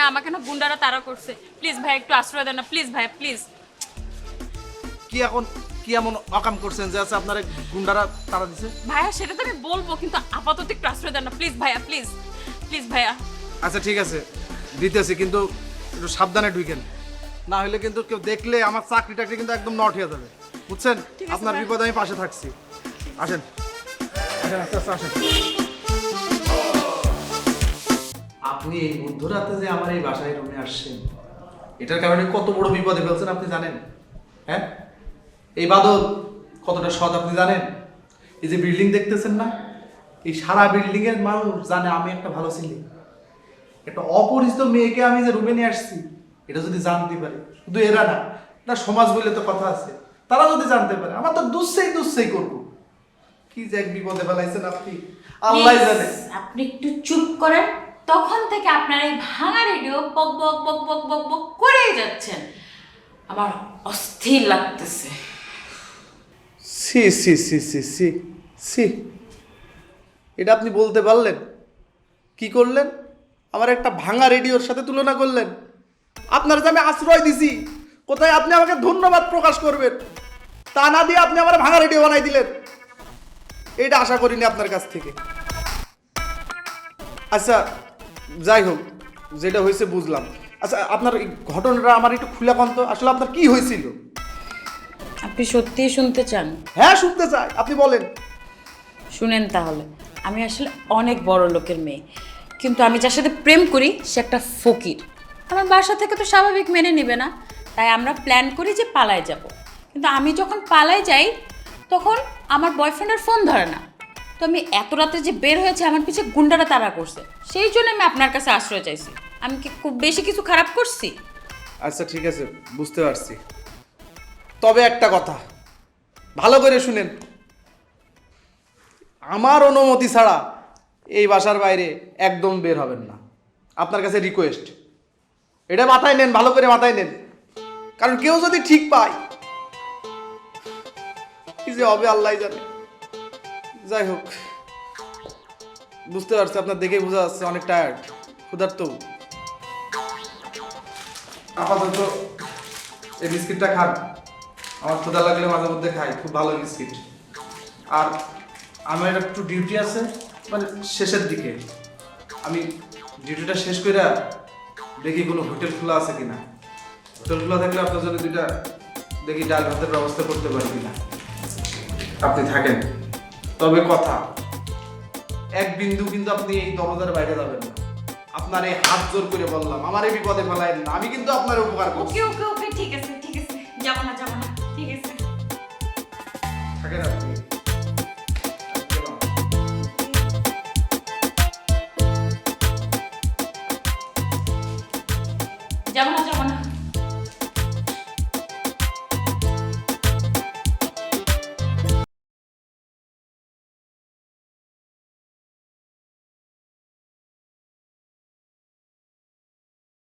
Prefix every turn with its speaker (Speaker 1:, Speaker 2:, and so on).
Speaker 1: আমাকে না গুন্ডারা তাড়া করছে। প্লিজ ভাই একটু আশ্রয় দেন না, প্লিজ ভাই প্লিজ।
Speaker 2: কি এমন অকাম করছেন যে আছে আপনার গুন্ডারা তাড়া দিছে?
Speaker 1: ভাইয়া সেটা তো আমি বলবো, কিন্তু আপাতত একটু আশ্রয় দেন না প্লিজ ভাইয়া, প্লিজ প্লিজ ভাইয়া।
Speaker 2: আচ্ছা ঠিক আছে দিতেছি, কিন্তু একটু সাবধানে ঢুকেন, না হলে কিন্তু কেউ দেখলে আমার চাকরি টাকরি কিন্তু একদম নট হয়ে যাবে, বুঝছেন?
Speaker 1: ঠিক আছে,
Speaker 2: আপনার
Speaker 1: ভাই।
Speaker 2: বিপদে আমি পাশে থাকছি। আসেন আসেন আস্তে আস্তে আসেন। আপনি এই মধ্যরাতে যে আমার এই বাসায় রুমে আসছেন, এটার কারণে কত বড় বিপদে ফেলছেন আপনি জানেন? হ্যাঁ, এই বাদল কতটা সৎ আপনি জানেন? এই যে বিল্ডিং দেখতেছেন না, এই সারা বিল্ডিং এর মানুষ জানে আমি একটা ভালো ছেলে। একটা অপরিচিত মেয়েকে আমি যে রুমে নিয়ে আসছি, এটা যদি জানতে পারে, শুধু এরা না, এটা সমাজ বলে তো কথা আছে, তারা যদি জানতে পারে আমার তো দুঃসেই করবো। কি যে এক বিপদে ফেলাইছেন আপনি, আল্লাহ জানে।
Speaker 3: আপনি একটু চুপ করেন। তখন থেকে আপনার এই ভাঙা রেডিও বক বক বক বক বক বক করেই যাচ্ছেন, আমার অস্থির লাগতেছে।
Speaker 2: সি সি সি সি সি সি, এটা আপনি বলতে পারলেন? কি করলেন? আমার একটা ভাঙা রেডিওর সাথে তুলনা করলেন। আপনার যে আমি আশ্রয় দিছি, কোথায় আপনি আমাকে ধন্যবাদ প্রকাশ করবেন, তা না দিয়ে আপনি আমার ভাঙা রেডিও বানাই দিলেন। এটা আশা করিনি আপনার কাছ থেকে। আচ্ছা যাই হোক, যেটা হয়েছে বুঝলাম। আচ্ছা আপনার এই ঘটনাটা আমার একটু খুলে কন তো, আসলে আপনার কি হয়েছিল?
Speaker 3: আপনি সত্যিই শুনতে চান?
Speaker 2: হ্যাঁ শুনতে চাই, আপনি বলেন।
Speaker 3: শুনেন তাহলে। আমি আসলে অনেক বড় লোকের মেয়ে, কিন্তু আমি যার সাথে প্রেম করি সে একটা ফকির। আমার বাসা থেকে তো স্বাভাবিক মেনে নেবে না, তাই আমরা প্ল্যান করি যে পালায় যাব। কিন্তু আমি যখন পালায় যাই তখন আমার বয়ফ্রেন্ডের ফোন ধরে না। তো আমি এত রাতে যে বের হয়েছে, আমার পিছে গুন্ডারা তাড়া করছে, সেই জন্য আমি আপনার কাছে আশ্রয় চাইছি। আমি কি খুব বেশি কিছু খারাপ করছি?
Speaker 2: আচ্ছা ঠিক আছে, বুঝতে পারছি। তবে একটা কথা ভালো করে শুনেন, আমার অনুমতি ছাড়া এই বাসার বাইরে একদম বের হবেন না। আপনার কাছে রিকোয়েস্ট, এটা মাথায় নেন, ভালো করে মাথায় নেন, কারণ কেউ যদি ঠিক পায় কি যে হবে আল্লাহ জানে। যাই হোক, বুঝতে পারছি, আপনার দেখেই বোঝা যাচ্ছে অনেক টায়ার্ড, ক্ষুধার্ত। আপাতত এই বিস্কিটটা খান, আমার ক্ষুধা লাগলে মাঝে মধ্যে খাই, খুব ভালো বিস্কিট। আর আমার একটু ডিউটি আছে, মানে শেষের দিকে, আমি ডিউটিটা শেষ করে দেখি কোনো হোটেল খোলা আছে কিনা। হোটেল খোলা থাকলে আপনার জন্য দুইটা দেখি ডাল ভাতের ব্যবস্থা করতে পারি কিনা। আপনি থাকেন, তবে কথা, এক বিন্দু কিন্তু আপনি এই দরজার বাইরে যাবেন না। আপনার এই হাত জোর করে বললাম, আমার এই বিপদে ফেলায় না, আমি কিন্তু আপনার উপকার করছি।
Speaker 3: ওকে ওকে ওকে, ঠিক আছে ঠিক আছে, যাবো না যাবো না, ঠিক আছে।
Speaker 2: থাকেন আপনি।
Speaker 3: যাবো না